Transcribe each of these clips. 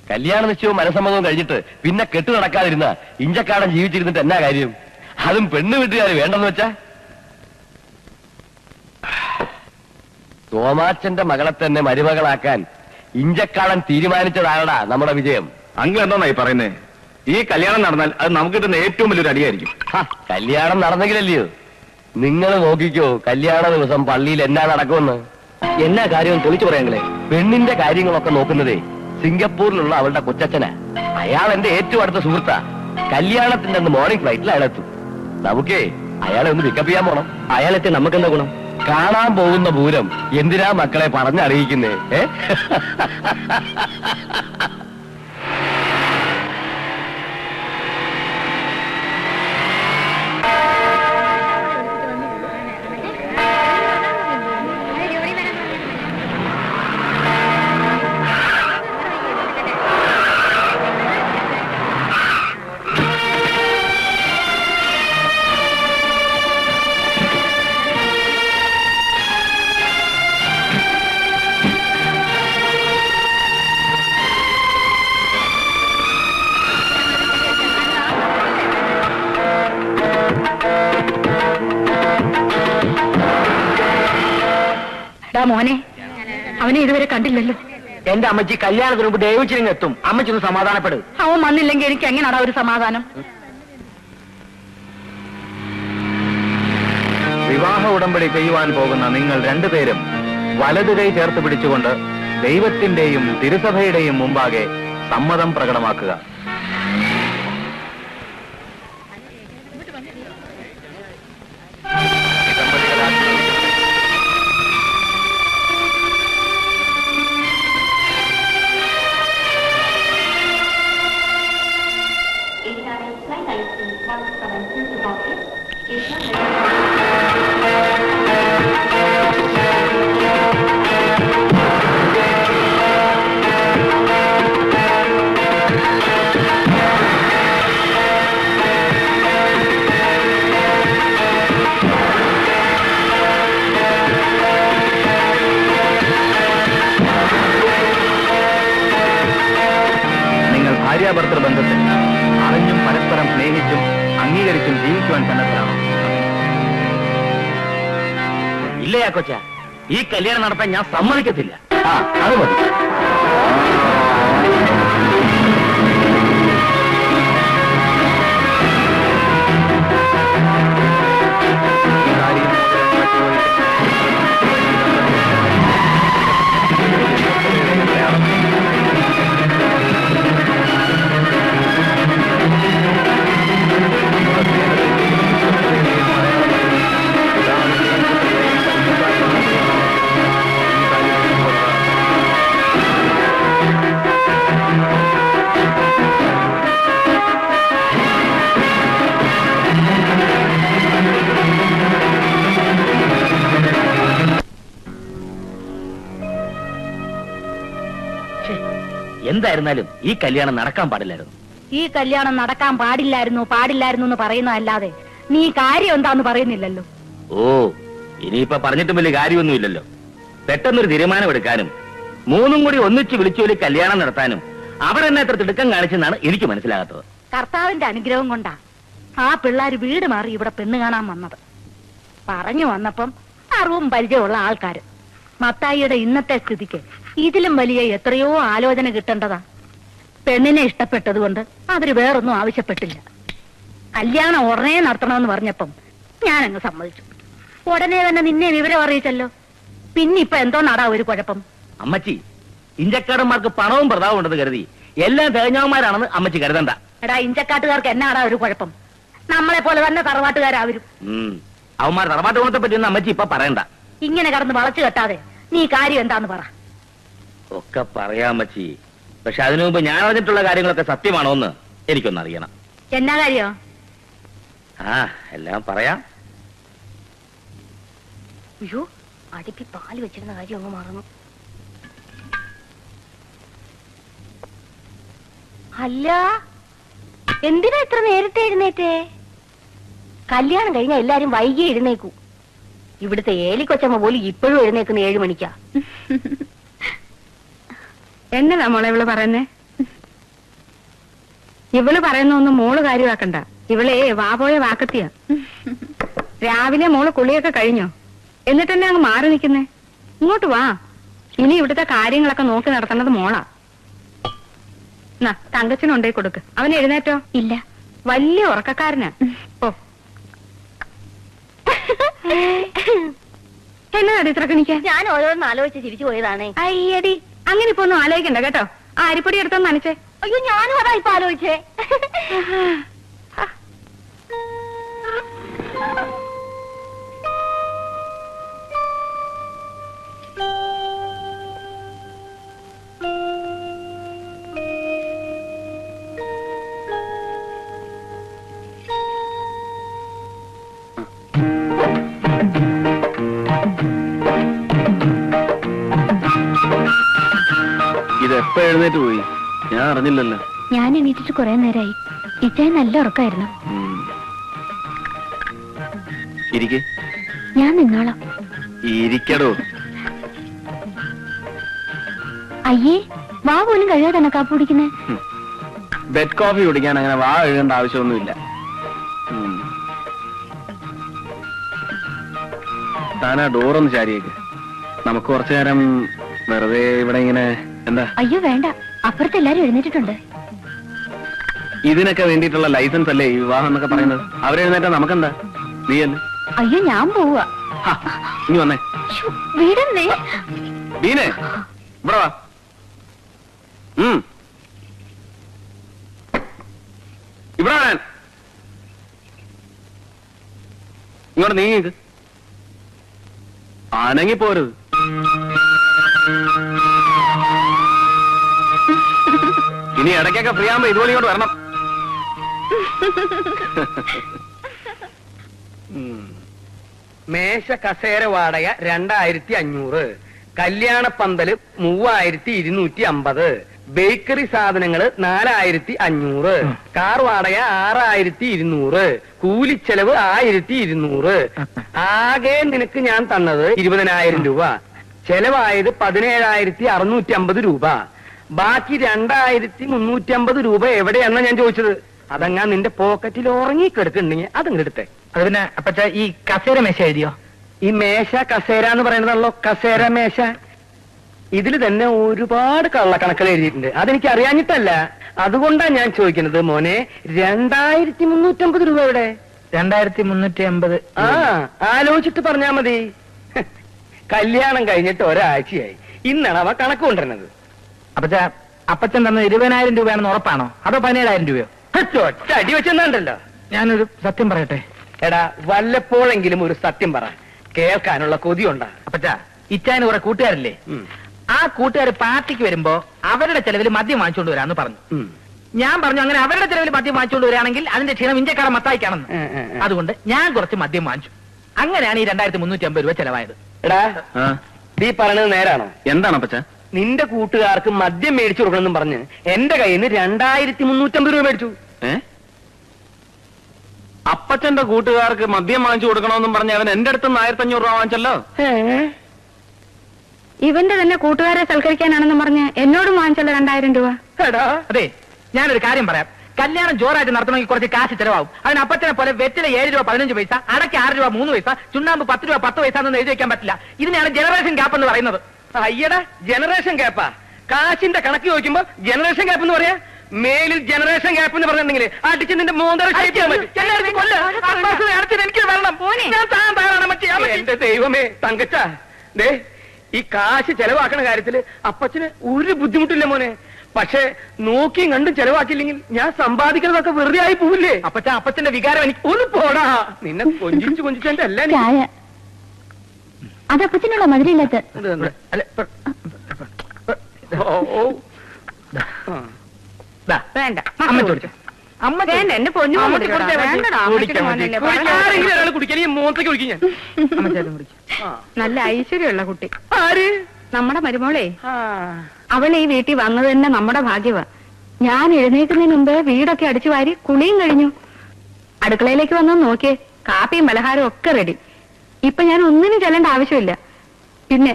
കല്യാണ നിശ്ചയവും മനസ്സമ്മതവും കഴിഞ്ഞിട്ട് പിന്നെ കെട്ടു നടക്കാതിരുന്ന ഇഞ്ചക്കാടൻ ജീവിച്ചിരുന്നിട്ട് എന്നാ കാര്യം? അതും പെണ്ണ് വീട്ടുകാർ വേണ്ടെന്ന് വെച്ചാ? തോമാച്ചന്റെ മകളെ തന്നെ മരുമകളാക്കാൻ ഇഞ്ചക്കാടൻ തീരുമാനിച്ചതാണടാ നമ്മുടെ വിജയം. അങ്കിൾ എന്തായി പറയുന്നേ? ഈ കല്യാണം നടന്നാൽ അത് നമുക്ക് കിട്ടുന്ന ഏറ്റവും വലിയൊരു അടിയായിരിക്കും. കല്യാണം നടന്നെങ്കിലല്ലയോ? നിങ്ങൾ നോക്കിക്കോ, കല്യാണ ദിവസം പള്ളിയിൽ എന്നാ നടക്കുമെന്ന്. എന്നാ കാര്യം തെളിച്ചു പറയാങ്ങളെ? പെണ്ണിന്റെ കാര്യങ്ങളൊക്കെ നോക്കുന്നതേ സിംഗപ്പൂരിലുള്ള അവളുടെ കൊച്ചച്ഛനാ. അയാൾ എന്റെ ഏറ്റവും അടുത്ത സുഹൃത്താ. കല്യാണത്തിന്റെ അന്ന് മോർണിംഗ് ഫ്ലൈറ്റിൽ അയാളെത്തും. നമുക്കേ അയാളെ ഒന്ന് പിക്കപ്പ് ചെയ്യാൻ പോണം. അയാളെത്തി നമുക്കെന്താ ഗുണം? കാണാൻ പോകുന്ന പൂരം എന്തിനാ മക്കളെ പറഞ്ഞറിയിക്കുന്നേ? മോനെ, അവനെ ഇതുവരെ കണ്ടില്ലല്ലോ. എന്റെ അമ്മച്ചി കല്യാണത്തിന് മുമ്പ് ദയവിച്ചിരിങ്ങ് എത്തും. അമ്മച്ചൊന്ന് സമാധാനപ്പെടും. അവൻ വന്നില്ലെങ്കിൽ എനിക്ക് എങ്ങനെയാടാ ഒരു സമാധാനം? വിവാഹ ഉടമ്പടി ചെയ്യുവാൻ പോകുന്ന നിങ്ങൾ രണ്ടുപേരും വലതു കൈ ചേർത്ത് പിടിച്ചുകൊണ്ട് ദൈവത്തിന്റെയും തിരുസഭയുടെയും മുമ്പാകെ സമ്മതം പ്രകടമാക്കുക. ഭാര്യാഭർത്തൃ ബന്ധത്തിൽ അറിഞ്ഞും പരസ്പരം സ്നേഹിച്ചും അംഗീകരിച്ചും ജീവിക്കുവാൻ സന്നദ്ധരാണോ? ഇല്ലയാ കൊച്ച, ഈ കല്യാണം നടത്താൻ ഞാൻ സമ്മതിക്കത്തില്ല. അത് മതി. എന്തായിരുന്നാലും ഈ കല്യാണം നടക്കാൻ പാടില്ലായിരുന്നു. ഈ കല്യാണം നടക്കാൻ പാടില്ലായിരുന്നു എന്ന് പറയുന്നതല്ലാതെ നീ കാര്യം എന്താന്ന് പറയുന്നില്ലല്ലോ. ഓ, ഇനിയിപ്പൊ പറഞ്ഞിട്ടും വലിയ കാര്യമൊന്നുമില്ലല്ലോ. പെട്ടെന്നൊരു തീരുമാനമെടുക്കാനും മൂന്നും കൂടി ഒന്നിച്ച് വിളിച്ചുപോലി കല്യാണം നടത്താനും അവിടെ തന്നെ എത്ര തിടുക്കം കാണിച്ചെന്നാണ് എനിക്ക് മനസ്സിലാകാത്തത്. കർത്താവിന്റെ അനുഗ്രഹം കൊണ്ടാ ആ പിള്ളേര് വീട് മാറി ഇവിടെ പെണ്ണ് കാണാൻ വന്നത്. പറഞ്ഞു വന്നപ്പം അറിവും പരിചയമുള്ള ആൾക്കാര്. മത്തായിയുടെ ഇന്നത്തെ സ്ഥിതിക്ക് ഇതിലും വലിയ എത്രയോ ആലോചന കിട്ടേണ്ടതാ. പെണ്ണിനെ ഇഷ്ടപ്പെട്ടത് കൊണ്ട് അവര് വേറൊന്നും ആവശ്യപ്പെട്ടില്ല. കല്യാണം ഉടനെ നടത്തണമെന്ന് പറഞ്ഞപ്പം ഞാനങ്ങ് സമ്മതിച്ചു. ഉടനെ തന്നെ നിന്നെ വിവരം അറിയിച്ചല്ലോ. പിന്നിപ്പൊ എന്തോ നടാ ഒരു കുഴപ്പം? അമ്മച്ചി, ഇഞ്ചക്കാടന്മാർക്ക് പണവും പ്രതാപവും ഉണ്ടെന്ന് കരുതി എല്ലാം തേഞ്ഞവന്മാരാണെന്ന് അമ്മച്ചി കരുതണ്ട. എടാ, ഇഞ്ചക്കാട്ടുകാർക്ക് എന്നാടാ ഒരു കുഴപ്പം? നമ്മളെ പോലെ തന്നെ തറവാട്ടുകാരാവരും. അവന്മാർ തറവാട്ട് ഗുണത്തെ പറ്റിയൊന്നും അമ്മച്ചി ഇപ്പൊ പറയണ്ട. ഇങ്ങനെ കടന്ന് വളച്ചു കെട്ടാതെ നീ കാര്യം എന്താന്ന് പറ. ഒക്കെ പറയാം അമ്മച്ചി, പക്ഷെ അതിനു മുമ്പ് ഞാൻ അറിഞ്ഞിട്ടുള്ള കാര്യങ്ങളൊക്കെ സത്യമാണോ എന്ന് എനിക്കൊന്നറിയണം. എന്നാ കാര്യോ? എല്ലാം പറയാം. അയ്യോ, അടുപ്പി പാല് വെച്ചിരുന്ന കാര്യം അങ്ങ് മറന്നു. അല്ല, എന്തിനാ ഇത്ര നേരത്തെ എഴുന്നേറ്റേ? കല്യാണം കഴിഞ്ഞ എല്ലാരും വൈകി എഴുന്നേക്കൂ. ഇവിടുത്തെ ഏലിക്കൊച്ചമ്മ പോലും ഇപ്പോഴും എഴുന്നേക്കുന്ന 7 മണിക്കാ. എന്നതാ മോളെ ഇവള് പറയുന്നേ? ഇവള് പറയുന്നൊന്നും മോള് കാര്യമാക്കണ്ട. ഇവളെ വാപോയ വാക്കത്തിയാ. രാവിലെ മോള് കുളിയൊക്കെ കഴിഞ്ഞോ? എന്നിട്ട് തന്നെ അങ്ങ് മാറി നിൽക്കുന്നേ. ഇങ്ങോട്ട് വാ. ഇനി ഇവിടുത്തെ കാര്യങ്ങളൊക്കെ നോക്കി നടത്തേണ്ടത് മോളാ. തങ്കച്ചനുണ്ടേ കൊടുക്ക്. അവൻ എഴുന്നേറ്റോ? ഇല്ല. വലിയ ഉറക്കക്കാരനാ. ഓ എന്നതാ ഇത്ര കണിക്കാൻ? ഞാൻ ഓരോന്ന് ആലോചിച്ച് ചിരിച്ചു പോയതാണേ. അയ്യടി, അങ്ങനെ ഇപ്പൊ ഒന്നും ആലോചിക്കണ്ട കേട്ടോ. ആ അരിപ്പൊടി എടുത്തൊന്ന് നനച്ചേ. അയ്യോ, ഞാനും അതാ ഇപ്പൊ ആലോചിച്ചേ. ഇതെപ്പോ എഴുന്നേറ്റ് പോയി? ഞാൻ അറിഞ്ഞില്ലല്ലോ. ഞാൻ എണീറ്റിട്ട് കുറെ നേരമായി. ഇച്ചായ നല്ല ഉറക്കമായിരുന്നു. ഇരിക്കെ. ഞാൻ നിന്നോളാം. ഇരിക്കടോ. അയ്യേ, വാ പോലും കഴിയാതെ തന്നെ കാപ്പി കുടിക്കുന്നേ. ബെഡ് കോഫി കുടിക്കാൻ അങ്ങനെ വാ എഴുതേണ്ട ആവശ്യമൊന്നുമില്ല. താനാ ഡോറൊന്ന് ചാരിയേക്ക്. നമുക്ക് കുറച്ചു നേരം വെറുതെ ഇവിടെ ഇങ്ങനെ. എന്താ? അയ്യോ വേണ്ട, അപ്പുറത്ത് എല്ലാരും എഴുന്നേറ്റിട്ടുണ്ട്. ഇതിനൊക്കെ വേണ്ടിയിട്ടുള്ള ലൈസൻസ് അല്ലേ ഈ വിവാഹം എന്നൊക്കെ പറയുന്നത്? അവരെഴുന്നേറ്റാ നമുക്കെന്താ? നീ അല്ലേ? അയ്യോ, ഞാൻ പോവാ. ഇനി വന്നേ. വീടന്നേ. ദീനെ, ഇവിടെ വാ. ഇവിടെ വരാൻ. ഇങ്ങോട്ട് നീങ്ങിക്ക്. ആനങ്ങി പോരുത്. ഇനി ഇടയ്ക്കൊക്കെ ഫ്രീ ആകുമ്പോ ഇതുപോലെ ഇങ്ങോട്ട് വരണം. മേശ കസേര വാടക 2500, കല്യാണപ്പന്തല് 3250, ബേക്കറി സാധനങ്ങള് 4500, കാർ വാടക 6200, കൂലിച്ചെലവ് 1200. ആകെ നിനക്ക് ഞാൻ തന്നത് 20,000 രൂപ. ചെലവായത് 17,650 രൂപ. ബാക്കി 2,350 രൂപ എവിടെയാണെന്നാ ഞാൻ ചോദിച്ചത്. അതങ്ങാ നിന്റെ പോക്കറ്റിൽ ഉറങ്ങിക്കെടുക്കുന്നുണ്ടെങ്കിൽ അതങ്ങ് എടുത്തേ. അത് പിന്നെ അപ്പച്ച ഈ കസേര മേശ എഴുതിയോ? ഈ മേശ കസേര എന്ന് പറയുന്നതാണല്ലോ കസേര മേശ. ഇതിൽ തന്നെ ഒരുപാട് കള്ളക്കണക്കുകൾ എഴുതിയിട്ടുണ്ട്. അതെനിക്ക് അറിയാഞ്ഞിട്ടല്ല, അതുകൊണ്ടാ ഞാൻ ചോദിക്കുന്നത്. മോനെ, 2,350 രൂപ എവിടെ? 2,350. ആ, ആലോചിച്ചിട്ട് പറഞ്ഞാ മതി. കല്യാണം കഴിഞ്ഞിട്ട് ഒരാഴ്ചയായി. ഇന്നാണ് അവ കണക്ക് കൊണ്ടുവരുന്നത്. അപ്പച്ച, അപ്പച്ചൻ തന്നത് 20,000 രൂപയാണെന്ന് ഉറപ്പാണോ അതോ 17,000 രൂപയോ? ഒറ്റ അടി വെച്ചെന്നുണ്ടല്ലോ. ഞാനൊരു സത്യം പറയട്ടെ. എടാ, വല്ലപ്പോഴെങ്കിലും ഒരു സത്യം പറ, കേൾക്കാനുള്ള കൊതിയുണ്ടാ. അപ്പച്ച, ഇച്ചായന് കുറെ കൂട്ടുകാരില്ലേ? ആ കൂട്ടുകാർ പാർട്ടിക്ക് വരുമ്പോ അവരുടെ ചെലവിൽ മദ്യം വാങ്ങിച്ചുകൊണ്ട് വരാന്ന് പറഞ്ഞു. ഞാൻ പറഞ്ഞു, അങ്ങനെ അവരുടെ ചെലവിൽ മദ്യം വാങ്ങിച്ചുകൊണ്ട് വരികയാണെങ്കിൽ അതിന്റെ ക്ഷീണം ഇഞ്ചക്കാരൻ മത്തായിക്കാണെന്ന്. അതുകൊണ്ട് ഞാൻ കുറച്ച് മദ്യം വാങ്ങിച്ചു. അങ്ങനെയാണ് ഈ 2,350 രൂപ ചെലവായത്. എടാ, നീ പറഞ്ഞത് നേരാണോ? എന്താണ് അപ്പച്ച? നിന്റെ കൂട്ടുകാർക്ക് മദ്യം മേടിച്ചു കൊടുക്കണമെന്നും പറഞ്ഞ് എന്റെ കയ്യിൽ നിന്ന് 2,350 രൂപ മേടിച്ചു. അപ്പച്ചന്റെ കൂട്ടുകാർക്ക് മദ്യം വാങ്ങിച്ചു കൊടുക്കണമെന്നും പറഞ്ഞ് അവൻ എന്റെ അടുത്ത് 1,500 രൂപ വാങ്ങിച്ചല്ലോ. ഇവന്റെ തന്നെ കൂട്ടുകാരെ സൽക്കരിക്കാനാണെന്ന് പറഞ്ഞ് എന്നോടും വാങ്ങിച്ചല്ലോ 2,000 രൂപ. അതെ, ഞാനൊരു കാര്യം പറയാം. കല്യാണം ജോറായിട്ട് നടത്തണമെങ്കിൽ കുറച്ച് കാശ് ചെലവാകും. അതിന് അപ്പച്ചനെ പോലെ വെറ്റില 7 രൂപ 15 പൈസ, അടയ്ക്ക് 6 രൂപ 3 പൈസ, ചുണ്ണാമ്പ് 10 രൂപ 10 പൈസ എന്നൊന്നും എഴുതി വെക്കാൻ പറ്റില്ല. ഇതിനെയാണ് ജനറേഷൻ ഗ്യാപ്പ് എന്ന് പറയുന്നത്. അയ്യടാ, ജനറേഷൻ ഗ്യാപ്പാ? കാശിന്റെ കണക്ക് ചോദിക്കുമ്പോ ജനറേഷൻ ഗ്യാപ്പ് എന്ന് പറയാ? മേലിൽ ജനറേഷൻ ഗ്യാപ്പ് എന്ന് പറഞ്ഞിട്ടുണ്ടെങ്കിൽ അടിച്ച് നിന്റെ മോന്തര എനിക്ക് വരണം. എന്റെ ദൈവമേ, തങ്കച്ച, ദേ ഈ കാശ് ചെലവാക്കണ കാര്യത്തില് അപ്പച്ചന് ഒരു ബുദ്ധിമുട്ടില്ല മോനെ. പക്ഷെ നോക്കിയും കണ്ടും ചെലവാക്കിയില്ലെങ്കിൽ ഞാൻ സമ്പാദിക്കുന്നതൊക്കെ വെറുതെ ആയി പോവില്ലേ? അപ്പച്ചന്റെ വികാരം എനിക്ക് ഒന്ന് പോടാ. നിന്നെ കൊഞ്ചിച്ചെന്റെ എല്ലാം ചായ അതപ്പത്തിനുള്ള മധുരമില്ലാത്ത. വേണ്ട, അമ്മ ചോദിച്ചു. അമ്മ വേണ്ട, എന്റെ പൊന്നു വേണ്ടടാ. കുടിക്കാൻ മോത്തേക്ക് കുടിക്കും ഞാൻ. നല്ല ഐശ്വര്യമുള്ള കുട്ടി. ആര്? നമ്മുടെ മരുമോളെ. അവൾ ഈ വീട്ടിൽ വന്നത് തന്നെ നമ്മുടെ ഭാഗ്യവാ. ഞാൻ എഴുന്നേൽക്കുന്നതിന് മുമ്പ് വീടൊക്കെ അടിച്ചു വാരി കുളിയും കഴിഞ്ഞു. അടുക്കളയിലേക്ക് വന്ന് നോക്കിയേ, കാപ്പിയും പലഹാരവും ഒക്കെ റെഡി. ഇപ്പൊ ഞാൻ ഒന്നിനും ചെല്ലേണ്ട ആവശ്യമില്ല. പിന്നെ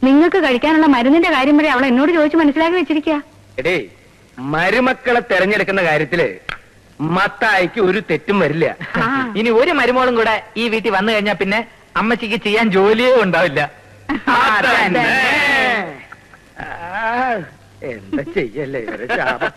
നിങ്ങൾക്ക് കഴിക്കാനുള്ള മരുന്നിന്റെ കാര്യം വരെ അവൾ എന്നോട് ചോദിച്ചു മനസ്സിലാക്കി വെച്ചിരിക്കുക. എടേ, മരുമക്കളെ തെരഞ്ഞെടുക്കുന്ന കാര്യത്തില് മത്തായിക്ക് ഒരു തെറ്റും വരില്ല. ഇനി ഒരു മരുമോളും കൂടെ ഈ വീട്ടിൽ വന്നു കഴിഞ്ഞാൽ പിന്നെ അമ്മച്ചിക്ക് ചെയ്യാൻ ജോലിയേ ഉണ്ടാവില്ല. എന്താ ചെയ്യല്ലേ ഇവരെ ശാപം.